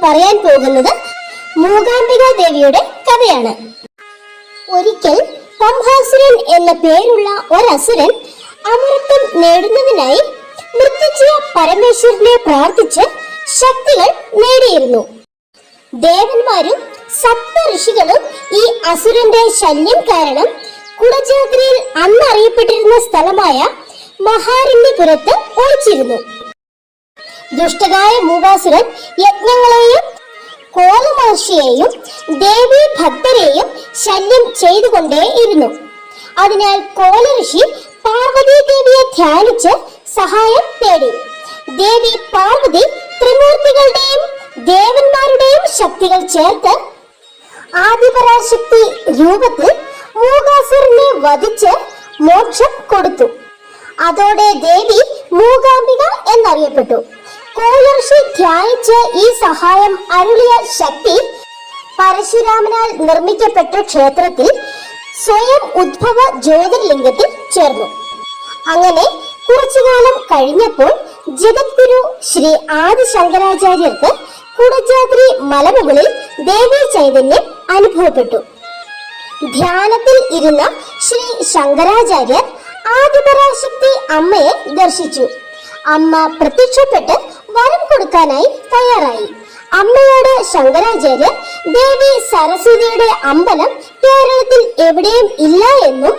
പറയാൻ പോകുന്നത് മൂകാംബിക ദേവിയുടെ കഥയാണ്. ഒരിക്കൽ പംഭാസുരൻ എന്ന പേരുള്ള ഒരസുരൻ അമൃതം നേടുന്നതിനായി മൃത്യുഞ്ജയ പരമേശ്വരനെ പ്രാർത്ഥിച്ച് ശക്തികൾ നേടിയിരുന്നു. ദേവന്മാരും സപ്ത ഋഷികളും ഈ അസുരന്റെ ശല്യം കാരണം കുടജാദ്രിയിൽ അന്നറിയപ്പെട്ടിരുന്ന സ്ഥലമായ മഹാരണ്യപുരത്ത് ഒളിച്ചിരുന്നു. ദുഷ്ടനായ മൂകാസുരൻ യജ്ഞങ്ങളെയും കോലമഹർഷിയെയും ദേവീ ഭക്തരെയും ശല്യം ചെയ്തുകൊണ്ടേയിരുന്നു. അതിനാൽ കോലഋഷി പാർവതി ദേവിയെ ധ്യാനിച്ച് സഹായം തേടി. ദേവി പാർവതി ത്രിമൂർത്തികളുടെയും ദേവന്മാരുടെയും ശക്തികൾ ചേർത്ത് ആദിപരാശക്തി രൂപത്തിൽ മൂകാസുരനെ വധിച്ച് മോക്ഷം കൊടുത്തു. അതോടെ ദേവി മൂകാംബിക എന്നറിയപ്പെട്ടു. കോലഋഷി ധ്യാനിച്ച് ഈ സഹായം അരുളിയ ശക്തി പരശുരാമനാൽ നിർമ്മിക്കപ്പെട്ട ക്ഷേത്രത്തിൽ സ്വയം ഉദ്ഭവ ജ്യോതിർലിംഗത്തിൽ ചേർന്നു. അങ്ങനെ കുറച്ചുകാലം കഴിഞ്ഞപ്പോൾ ജഗദ്ഗുരു ശ്രീ ആദി ശങ്കരാചാര്യർക്ക് കുടജാദ്രി മലമുകളിൽ ദേവീ ചൈതന്യം അനുഭവപ്പെട്ടു. ധ്യാനത്തിൽ ഇരുന്ന ശ്രീ ശങ്കരാചാര്യർ ആദിപരാശക്തി അമ്മയെ ദർശിച്ചു. അമ്മ പ്രത്യക്ഷപ്പെട്ട് വരം കൊടുക്കാനായി തയ്യാറായി. അമ്മയോട് ശങ്കരാചാര്യർ ദേവി സരസ്വതിയുടെ അമ്പലം കേരളത്തിൽ എവിടെയും ഇല്ല എന്നും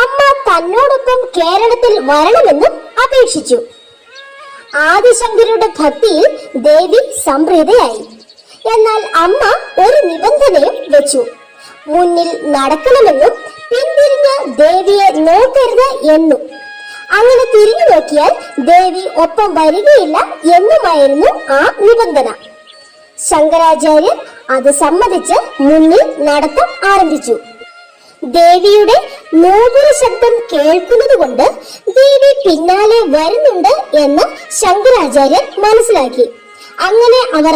അമ്മ തന്നോടൊപ്പം കേരളത്തിൽ വരണമെന്നും അപേക്ഷിച്ചു. ആദിശങ്കരുടെ ഭക്തിയിൽ ദേവി സംപ്രീതയായി. എന്നാൽ അമ്മ ഒരു നിബന്ധനയും വെച്ചു. മുന്നിൽ നടക്കണമെന്നും പിന്തിരിഞ്ഞ് ദേവിയെ നോക്കരുത് എന്നും. അങ്ങനെ തിരിഞ്ഞു നോക്കിയാൽ ദേവി ഒപ്പം വരികയില്ല എന്നുമായിരുന്നു ആ നിബന്ധന. ശങ്കരാചാര്യർ അത് സമ്മതിച്ച് മുന്നിൽ നടത്തം ആരംഭിച്ചു. ദേവിയുടെ നോപുര ശബ്ദം കേൾക്കുന്നത് കൊണ്ട് ദേവി പിന്നാലെ വരുന്നുണ്ട് എന്ന് ശങ്കരാചാര്യർ മനസ്സിലാക്കി. അങ്ങനെ അവർ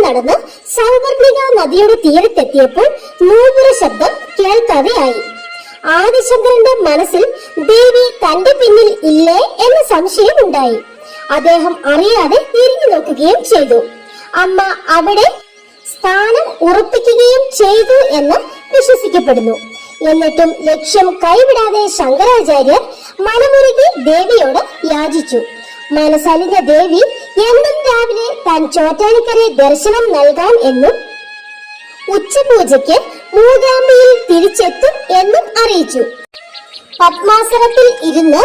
നടന്ന് സൗവർണിക നദിയുടെ തീരത്തെത്തിയപ്പോൾ നോപുര ശബ്ദം കേൾക്കാതെയായി. ആദിശങ്കരന്റെ മനസ്സിൽ ദേവി തന്റെ പിന്നിൽ ഇല്ലേ എന്ന സംശയം ഉണ്ടായി. അദ്ദേഹം അറിയാതെ തിരിഞ്ഞു നോക്കുകയും ചെയ്തു. അമ്മ അവിടെ സ്ഥാനം ഉറപ്പിക്കുകയും ചെയ്തു എന്ന് വിശ്വസിക്കപ്പെടുന്നു. എന്നിട്ടും ലക്ഷ്യം കൈവിടാതെ ശങ്കരാചാര്യർ മനമുരുകി ദേവിയോട് യാചിച്ചു. മനസ്സലിഞ്ഞ ദേവി എന്നും രാവിലെ താൻ ചോറ്റാനിക്കരെ ദർശനം നൽകാം എന്നും ഉച്ചപൂജയ്ക്ക് മൂകാംബിയിൽ തിരിച്ചെത്തും എന്നും അറിയിച്ചു. പത്മാസനത്തിൽ ഇരുന്ന്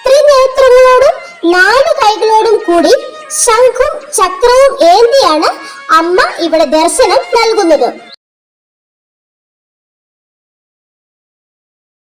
ത്രിനേത്രങ്ങളോടും 4 കൈകളോടും കൂടി ശംഖും ചക്രവും ഏന്തിയാണ് അമ്മ ഇവിടെ ദർശനം നൽകുന്നത്.